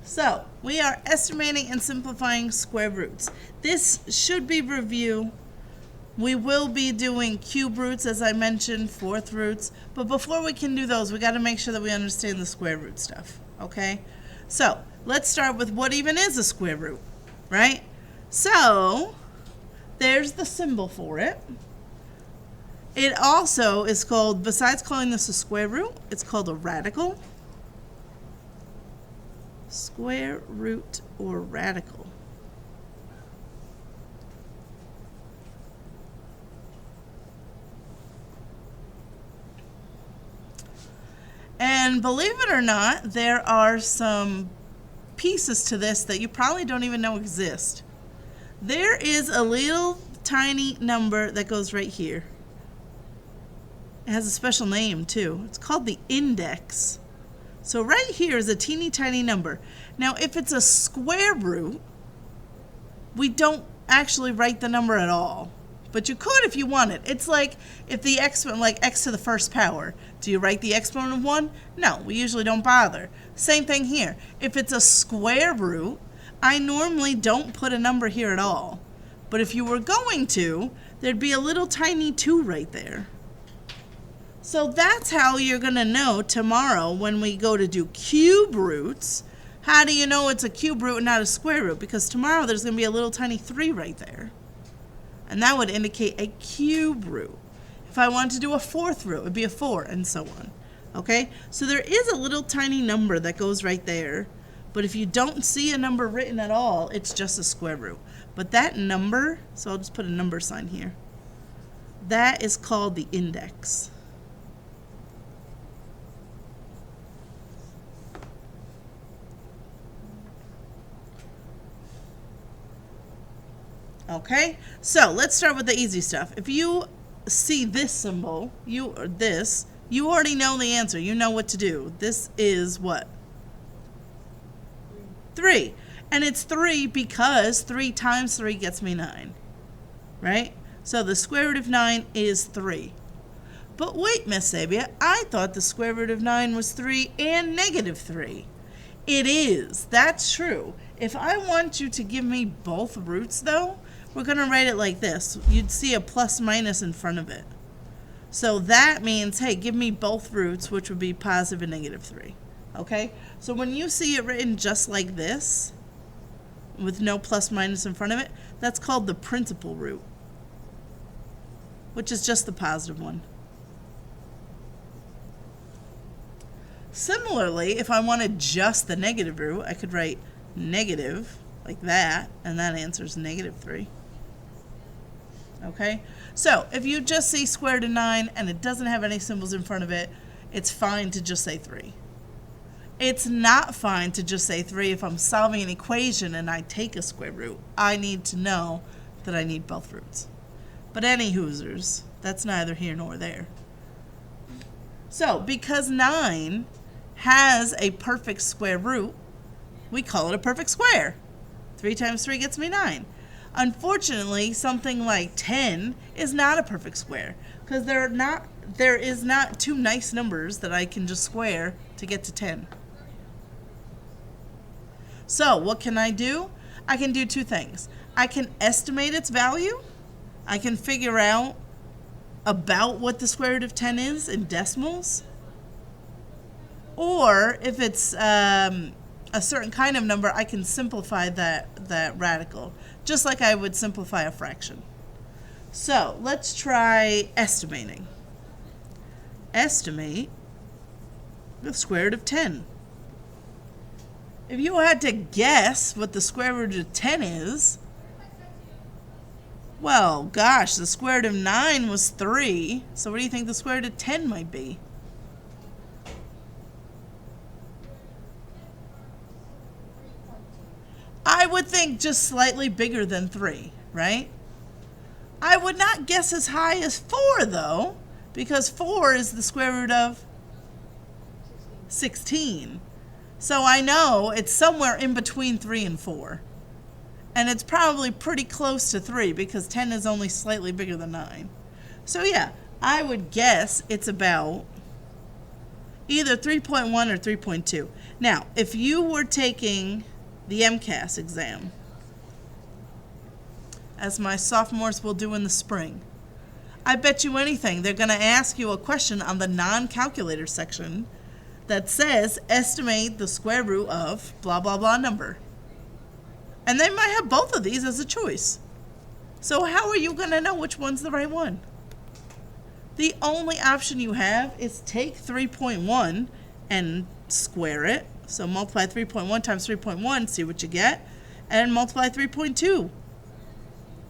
So we are estimating and simplifying square roots. This should be review. We will be doing cube roots, as I mentioned, fourth roots. But before we can do those, we got to make sure that we understand the square root stuff, okay? So let's start with what even is a square root, right? So there's the symbol for it. It also is called, besides calling this a square root, it's called a radical. Square root or radical. And believe it or not, there are some pieces to this that you probably don't even know exist. There is a little tiny number that goes right here. It has a special name too. It's called the index. So right here is a teeny tiny number. Now if it's a square root, we don't actually write the number at all. But you could if you wanted. It's like if the exponent, like x to the first power. Do you write the exponent of 1? No, we usually don't bother. Same thing here. If it's a square root, I normally don't put a number here at all. But if you were going to, there'd be a little tiny 2 right there. So that's how you're going to know tomorrow when we go to do cube roots. How do you know it's a cube root and not a square root? Because tomorrow there's going to be a little tiny 3 right there. And that would indicate a cube root. If I wanted to do a fourth root, it would be a 4, and so on. Okay? So there is a little tiny number that goes right there. But if you don't see a number written at all, it's just a square root. But that number, so I'll just put a number sign here, that is called the index. Okay, so let's start with the easy stuff. If you see this symbol, you already know the answer. You know what to do. This is what? 3. And it's 3 because 3 times 3 gets me 9. Right? So the square root of 9 is 3. But wait, Miss Sabia, I thought the square root of 9 was 3 and negative 3. It is. That's true. If I want you to give me both roots, though, we're going to write it like this. You'd see a plus minus in front of it. So that means, hey, give me both roots, which would be positive and negative 3. Okay? So when you see it written just like this, with no plus minus in front of it, that's called the principal root, which is just the positive one. Similarly, if I wanted just the negative root, I could write negative like that, and that answers negative 3. Okay, so if you just see square root of 9 and it doesn't have any symbols in front of it, it's fine to just say 3. It's not fine to just say 3 if I'm solving an equation and I take a square root. I need to know that I need both roots. But any hoosers, that's neither here nor there. So because 9 has a perfect square root, we call it a perfect square. 3 times 3 gets me 9. Unfortunately, something like 10 is not a perfect square because there is not 2 nice numbers that I can just square to get to 10. So what can I do? I can do 2 things. I can estimate its value. I can figure out about what the square root of 10 is in decimals. Or if it's a certain kind of number, I can simplify that radical, just like I would simplify a fraction. So let's try estimating. Estimate the square root of 10. If you had to guess what the square root of 10 is, well, gosh, the square root of 9 was 3, so what do you think the square root of 10 might be? I would think just slightly bigger than 3, right? I would not guess as high as 4, though, because 4 is the square root of 16. So I know it's somewhere in between 3 and 4. And it's probably pretty close to 3 because 10 is only slightly bigger than 9. So yeah, I would guess it's about either 3.1 or 3.2. Now, if you were taking the MCAS exam, as my sophomores will do in the spring, I bet you anything they're going to ask you a question on the non-calculator section that says estimate the square root of blah blah blah number. And they might have both of these as a choice. So how are you going to know which one's the right one? The only option you have is take 3.1 and square it. So multiply 3.1 times 3.1, see what you get, and multiply 3.2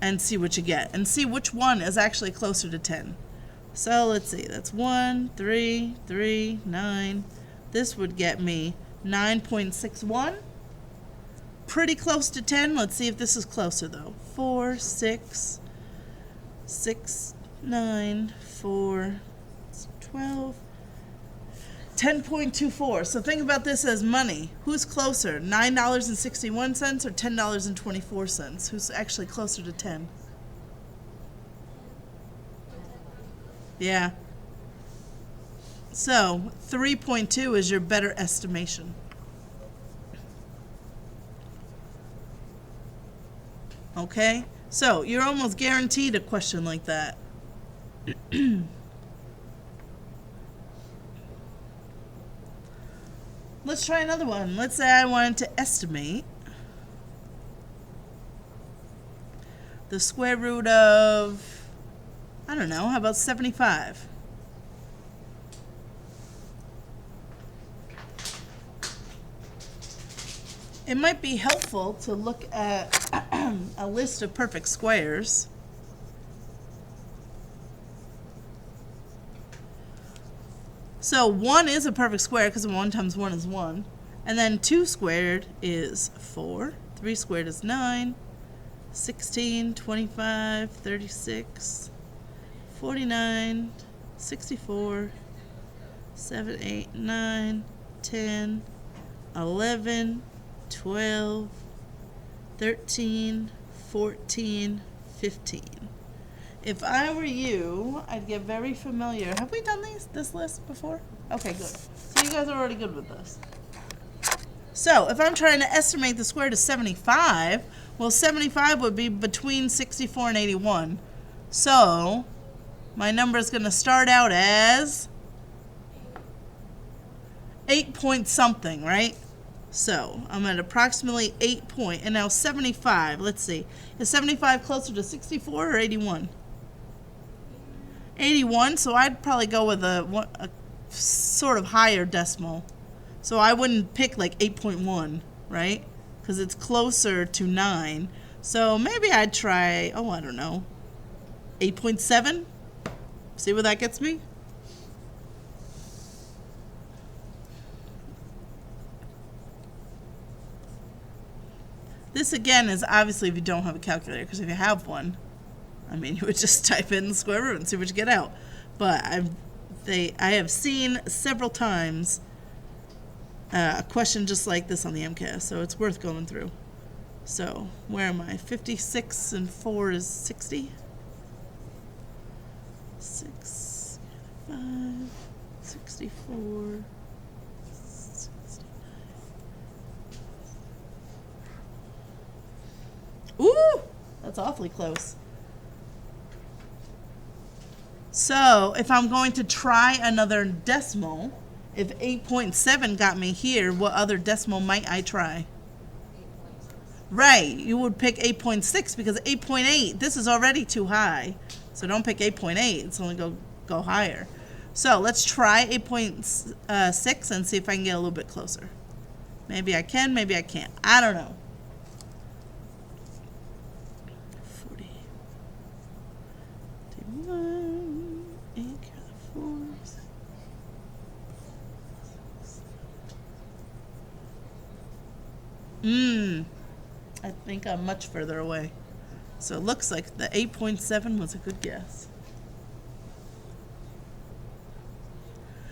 and see what you get, and see which one is actually closer to 10. So let's see, that's 1, 3, 3, 9. This would get me 9.61. Pretty close to 10. Let's see if this is closer though. 4, 6, 6, 9, 4, 12, 10.24. So think about this as money. Who's closer, $9.61 or $10.24? Who's actually closer to 10? Yeah. So 3.2 is your better estimation. Okay? So you're almost guaranteed a question like that. Let's try another one. Let's say I wanted to estimate the square root of, I don't know, how about 75? It might be helpful to look at a list of perfect squares. So 1 is a perfect square because 1 times 1 is 1. And then 2 squared is 4. 3 squared is 9. 16, 25, 36, 49, 64, 7, 8, 9, 10, 11, 12, 13, 14, 15. If I were you, I'd get very familiar. Have we done this list before? Okay, good. So you guys are already good with this. So if I'm trying to estimate the square root of 75, well, 75 would be between 64 and 81. So my number is going to start out as 8 point something, right? So I'm at approximately 8 point, and now 75, let's see. Is 75 closer to 64 or 81? 81, so I'd probably go with a sort of higher decimal. So I wouldn't pick like 8.1, right? Because it's closer to 9. So maybe I'd try, oh, I don't know, 8.7? See where that gets me? This again is obviously if you don't have a calculator, because if you have one, I mean, you would just type in the square root and see what you get out. But I have seen several times a question just like this on the MCAS, so it's worth going through. So where am I? 56 and 4 is 60. 6, 5, 64. 69. Ooh, that's awfully close. So if I'm going to try another decimal, if 8.7 got me here, what other decimal might I try? Right, you would pick 8.6 because 8.8, this is already too high. So don't pick 8.8, it's only go higher. So let's try 8.6 and see if I can get a little bit closer. Maybe I can, maybe I can't. I don't know. 40. 51. 8, the 4s. I think I'm much further away. So it looks like the 8.7 was a good guess.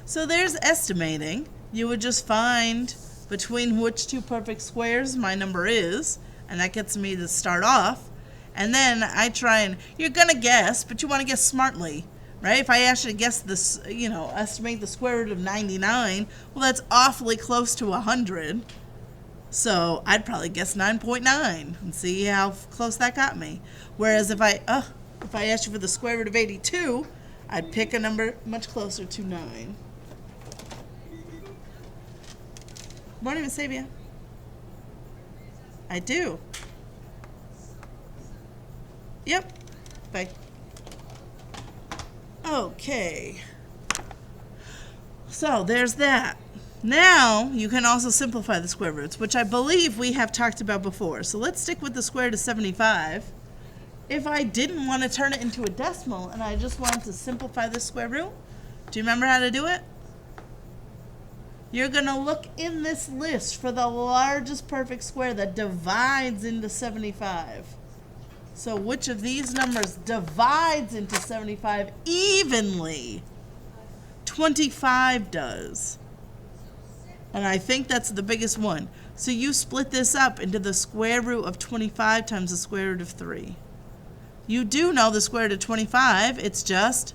So there's estimating. You would just find between which two perfect squares my number is, and that gets me to start off. And then I try and, you're going to guess, but you want to guess smartly, right? If I asked you to guess this, estimate the square root of 99, well, that's awfully close to 100. So I'd probably guess 9.9 and see how close that got me. Whereas if I asked you for the square root of 82, I'd pick a number much closer to 9. Morning, Miss Sabia. I do. Yep. Bye. Okay. So there's that. Now you can also simplify the square roots, which I believe we have talked about before. So let's stick with the square root of 75. If I didn't want to turn it into a decimal and I just wanted to simplify the square root, do you remember how to do it? You're going to look in this list for the largest perfect square that divides into 75. So which of these numbers divides into 75 evenly? 25 does. And I think that's the biggest one. So you split this up into the square root of 25 times the square root of 3. You do know the square root of 25, it's just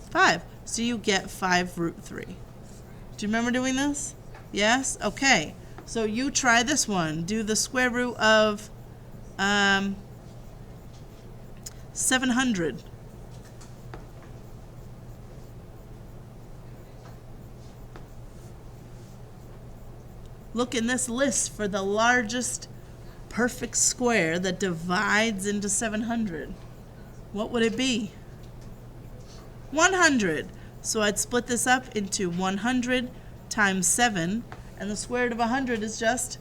5. So you get 5 root 3. Do you remember doing this? Yes? Okay. So you try this one. Do the square root of 700. Look in this list for the largest perfect square that divides into 700. What would it be? 100. So I'd split this up into 100 times 7, and the square root of 100 is just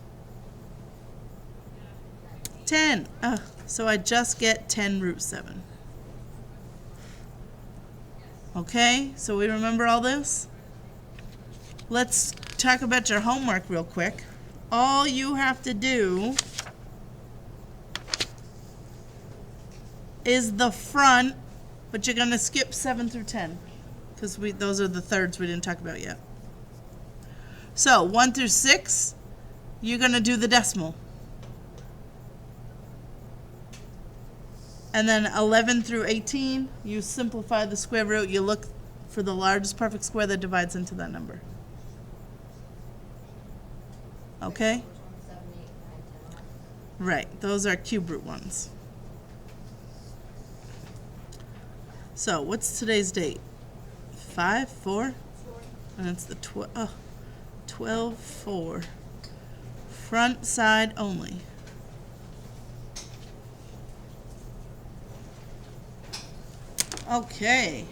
10. So I just get 10 root 7. Okay, so we remember all this? Let's talk about your homework real quick. All you have to do is the front, but you're going to skip 7 through 10 because those are the thirds we didn't talk about yet. So 1 through 6, you're going to do the decimal. And then 11 through 18, you simplify the square root. You look for the largest perfect square that divides into that number. Okay? Right, those are cube root ones. So, what's today's date? 5/4? And it's the 12/4. Front side only. Okay.